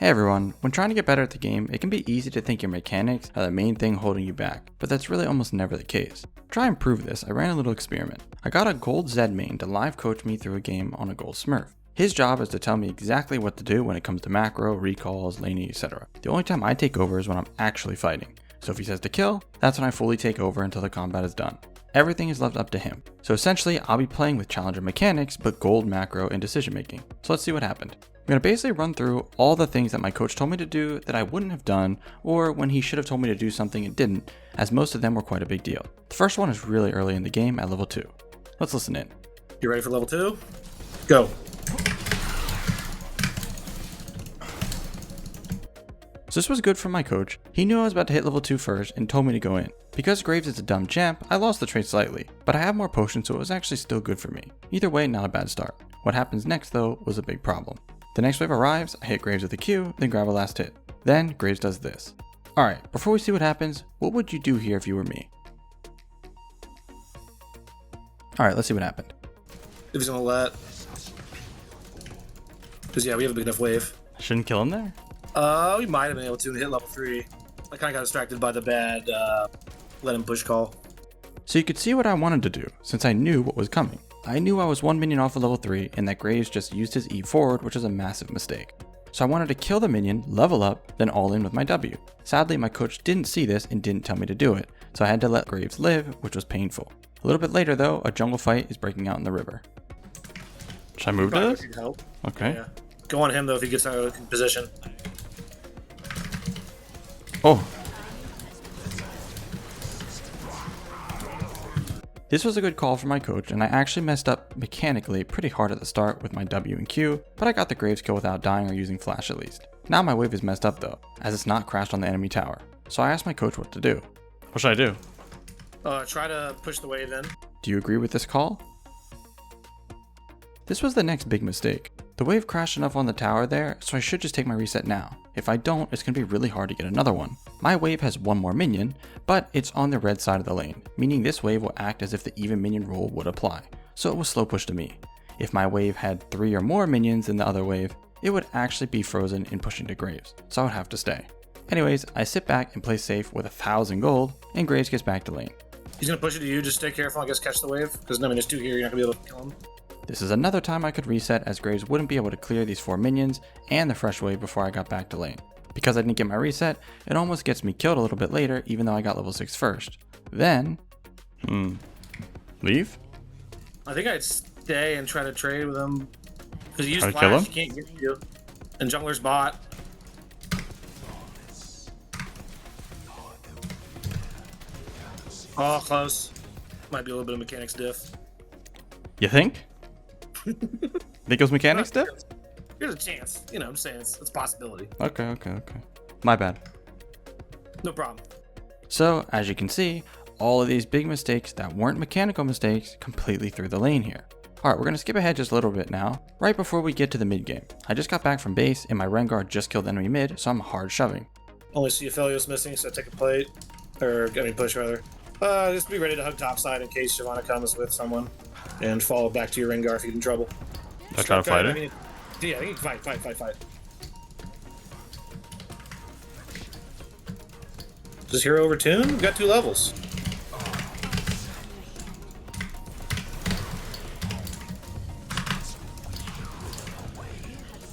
Hey everyone, when trying to get better at the game, it can be easy to think your mechanics are the main thing holding you back, but that's really almost never the case. To try and prove this, I ran a little experiment. I got a gold Zed main to live coach me through a game on a gold Smurf. His job is to tell me exactly what to do when it comes to macro, recalls, laning, etc. The only time I take over is when I'm actually fighting. So if he says to kill, that's when I fully take over until the combat is done. Everything is left up to him. So essentially, I'll be playing with challenger mechanics, but gold macro and decision making. So let's see what happened. I'm going to basically run through all the things that my coach told me to do that I wouldn't have done, or when he should have told me to do something and didn't, as most of them were quite a big deal. The first one is really early in the game at level 2. Let's listen in. You ready for level 2? Go. So this was good for my coach. He knew I was about to hit level 2 first and told me to go in. Because Graves is a dumb champ, I lost the trade slightly, but I have more potions, so it was actually still good for me. Either way, not a bad start. What happens next though was a big problem. The next wave arrives, I hit Graves with a Q, then grab a last hit. Then Graves does this. Alright, before we see what happens, what would you do here if you were me? Alright, let's see what happened. If he's gonna let. Because yeah, we have a big enough wave. I shouldn't kill him there? We might have been able to hit level 3. I kind of got distracted by the bad let him push call. So you could see what I wanted to do, since I knew what was coming. I knew I was 1 minion off of level 3 and that Graves just used his E forward, which is a massive mistake. So I wanted to kill the minion, level up, then all in with my W. Sadly, my coach didn't see this and didn't tell me to do it, so I had to let Graves live, which was painful. A little bit later though, a jungle fight is breaking out in the river. Should I move to this? Help. Okay. Yeah. Go on him though if he gets out of position. Oh. This was a good call from my coach, and I actually messed up mechanically pretty hard at the start with my W and Q, but I got the Graves kill without dying or using flash at least. Now my wave is messed up though, as it's not crashed on the enemy tower. So I asked my coach what to do. What should I do? Try to push the wave then. Do you agree with this call? This was the next big mistake. The wave crashed enough on the tower there, so I should just take my reset now. If I don't, it's going to be really hard to get another one. My wave has one more minion, but it's on the red side of the lane, meaning this wave will act as if the even minion rule would apply. So it was slow push to me. If my wave had 3 or more minions than the other wave, it would actually be frozen in pushing to Graves, so I would have to stay. Anyways, I sit back and play safe with 1,000 gold, and Graves gets back to lane. He's gonna push it to you, just stay careful, I guess catch the wave, because I mean there's 2 here, you're not gonna be able to kill him. This is another time I could reset, as Graves wouldn't be able to clear these 4 minions and the fresh wave before I got back to lane. Because I didn't get my reset, it almost gets me killed a little bit later even though I got level 6 first. Then... leave? I think I'd stay and try to trade with him. Because you use Try to kill flash, him? he can't get you. And jungler's bot. Oh, close. Might be a little bit of mechanics diff. You think? Think it was mechanics diff? Here's a chance. You know, I'm saying it's a possibility. Okay. My bad. No problem. So, as you can see, all of these big mistakes that weren't mechanical mistakes completely threw the lane here. Alright, we're going to skip ahead just a little bit now, right before we get to the mid game. I just got back from base and my Rengar just killed enemy mid, so I'm hard shoving. Only see Aphelios missing, so take a plate. Push rather. Just be ready to hug topside in case Shyvana comes with someone. And follow back to your Rengar if you get in trouble. I try to fight it? Yeah, I think fight. Does hero overtune? We've got 2 levels.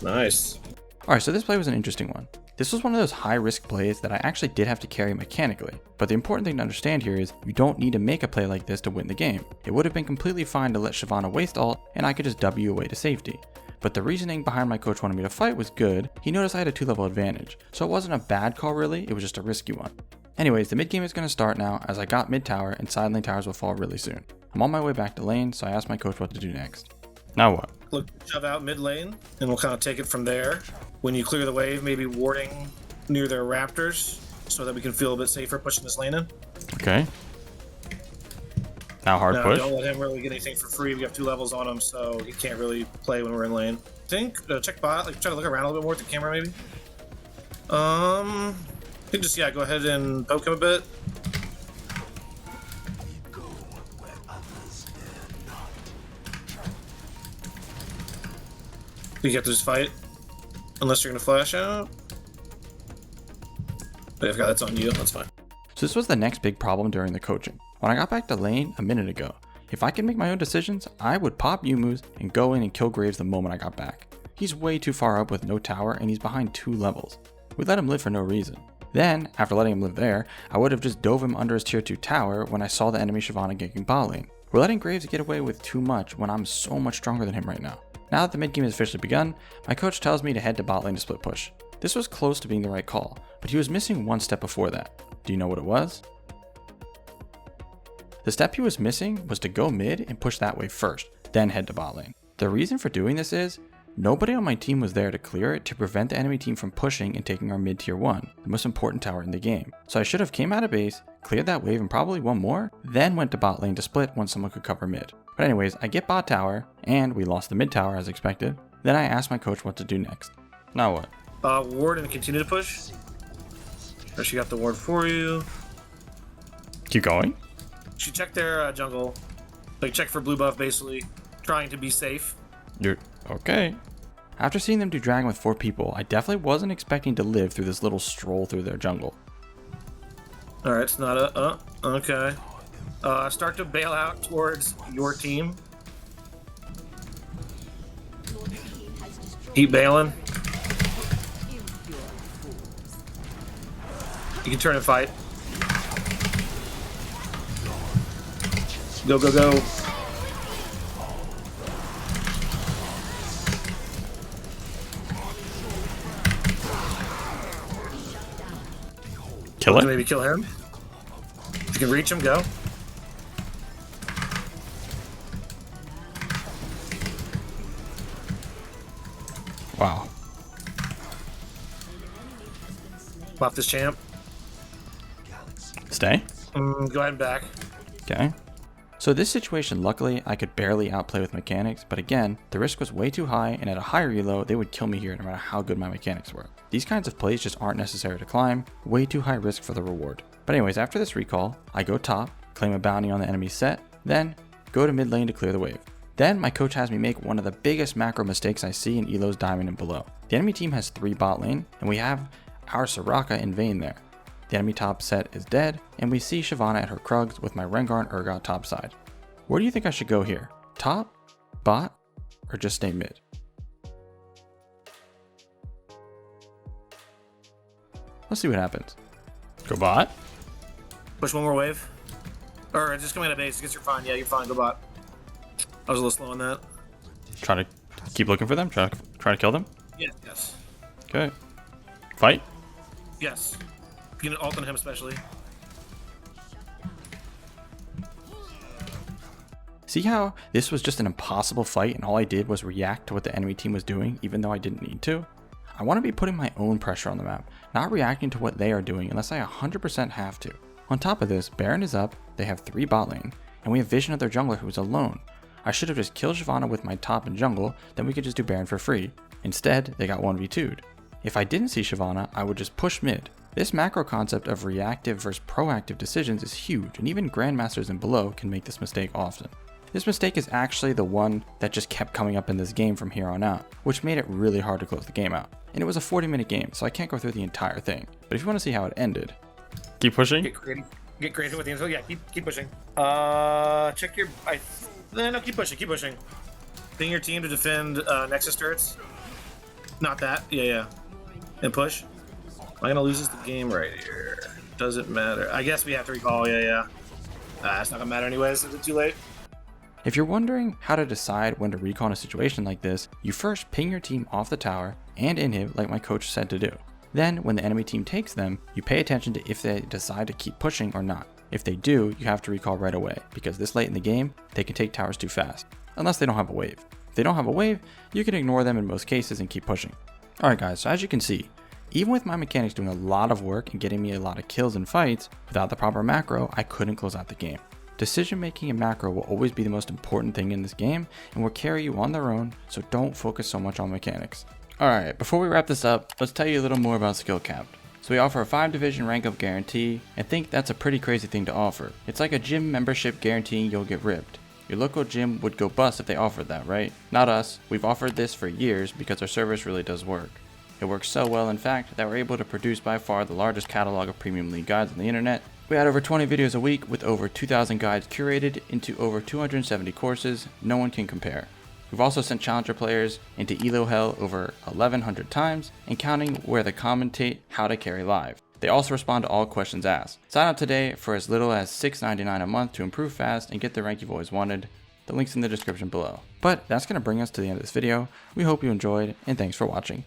Nice. Alright, so this play was an interesting one. This was one of those high risk plays that I actually did have to carry mechanically, but the important thing to understand here is you don't need to make a play like this to win the game. It would have been completely fine to let Shyvana waste ult and I could just W away to safety. But the reasoning behind my coach wanting me to fight was good. He noticed I had a 2-level advantage, so it wasn't a bad call really, it was just a risky one. Anyways, the mid game is going to start now as I got mid tower and side lane towers will fall really soon. I'm on my way back to lane, so I asked my coach what to do next. Now what? Look, shove out mid lane, and we'll kind of take it from there. When you clear the wave, maybe warding near their raptors, so that we can feel a bit safer pushing this lane in. Okay. Now hard push. Don't let him really get anything for free. We have 2 levels on him, so he can't really play when we're in lane. Check bot, like try to look around a little bit more with the camera maybe. I think just, go ahead and poke him a bit. You get to just fight. Unless you're gonna flash out. But I forgot that's on you. That's fine. So this was the next big problem during the coaching. When I got back to lane a minute ago, if I could make my own decisions, I would pop Yumu's and go in and kill Graves the moment I got back. He's way too far up with no tower and he's behind 2 levels. We let him live for no reason. Then, after letting him live there, I would have just dove him under his tier 2 tower when I saw the enemy Shyvana ganking bot lane. We're letting Graves get away with too much when I'm so much stronger than him right now. Now that the mid game has officially begun, my coach tells me to head to bot lane to split push. This was close to being the right call, but he was missing one step before that. Do you know what it was? The step he was missing was to go mid and push that way first, then head to bot lane. The reason for doing this is, nobody on my team was there to clear it to prevent the enemy team from pushing and taking our mid tier 1, the most important tower in the game. So I should have came out of base, cleared that wave and probably one more, then went to bot lane to split once someone could cover mid. But anyways, I get bot tower, and we lost the mid tower as expected. Then I asked my coach what to do next. Now what? Ward and continue to push. Or she got the ward for you. Keep going? She checked their jungle. Like, check for blue buff, basically. Trying to be safe. You're okay. After seeing them do dragon with 4 people, I definitely wasn't expecting to live through this little stroll through their jungle. Alright, it's not a... okay. Start to bail out towards your team. Keep bailing. You can turn and fight. Go, go, go. Kill it? Maybe kill him. If you can reach him, go. Wow. Buff this champ. Stay? Go ahead and back. Okay. So this situation, luckily, I could barely outplay with mechanics, but again, the risk was way too high, and at a higher elo, they would kill me here no matter how good my mechanics were. These kinds of plays just aren't necessary to climb, way too high risk for the reward. But anyways, after this recall, I go top, claim a bounty on the enemy set, then go to mid lane to clear the wave. Then my coach has me make one of the biggest macro mistakes I see in elos diamond and below. The enemy team has 3 bot lane, and we have our Soraka in Vayne there. The enemy top set is dead, and we see Shyvana at her Krugs with my Rengar and Urgot top side. Where do you think I should go here? Top, bot, or just stay mid? Let's see what happens. Go bot? Push one more wave. Or just come out of base. I guess you're fine. Yeah, you're fine. Go bot. I was a little slow on that. Try to keep looking for them? Try to kill them? Yeah, yes. Okay. Fight? Yes. You can ult on him especially. See how this was just an impossible fight and all I did was react to what the enemy team was doing even though I didn't need to? I want to be putting my own pressure on the map, not reacting to what they are doing unless I 100% have to. On top of this, Baron is up, they have 3 bot lane, and we have vision of their jungler who is alone. I should have just killed Shyvana with my top and jungle, then we could just do Baron for free. Instead, they got 1v2'd. If I didn't see Shyvana, I would just push mid. This macro concept of reactive versus proactive decisions is huge, and even grandmasters and below can make this mistake often. This mistake is actually the one that just kept coming up in this game from here on out, which made it really hard to close the game out. And it was a 40-minute game, so I can't go through the entire thing. But if you want to see how it ended, keep pushing. Get creative with the info. Yeah, keep pushing. Check your. No, keep pushing. Keep pushing. Ping your team to defend Nexus turrets. Not that. Yeah. And push. Am I gonna lose this game right here? Doesn't matter. I guess we have to recall. Yeah. It's not gonna matter anyways. Is it too late? If you're wondering how to decide when to recall in a situation like this, you first ping your team off the tower and inhib like my coach said to do. Then, when the enemy team takes them, you pay attention to if they decide to keep pushing or not. If they do, you have to recall right away, because this late in the game, they can take towers too fast, unless they don't have a wave. If they don't have a wave, you can ignore them in most cases and keep pushing. Alright guys, so as you can see, even with my mechanics doing a lot of work and getting me a lot of kills and fights, without the proper macro, I couldn't close out the game. Decision making and macro will always be the most important thing in this game and will carry you on their own, so don't focus so much on mechanics. Alright, before we wrap this up, let's tell you a little more about Skill Capped. So we offer a 5 division rank up guarantee, and think that's a pretty crazy thing to offer. It's like a gym membership guaranteeing you'll get ripped. Your local gym would go bust if they offered that, right? Not us, we've offered this for years because our service really does work. It works so well, in fact, that we're able to produce by far the largest catalog of Premium League guides on the internet. We add over 20 videos a week with over 2,000 guides curated into over 270 courses. No one can compare. We've also sent Challenger players into ELO hell over 1,100 times and counting, where they commentate how to carry live. They also respond to all questions asked. Sign up today for as little as $6.99 a month to improve fast and get the rank you've always wanted. The link's in the description below. But that's going to bring us to the end of this video. We hope you enjoyed, and thanks for watching.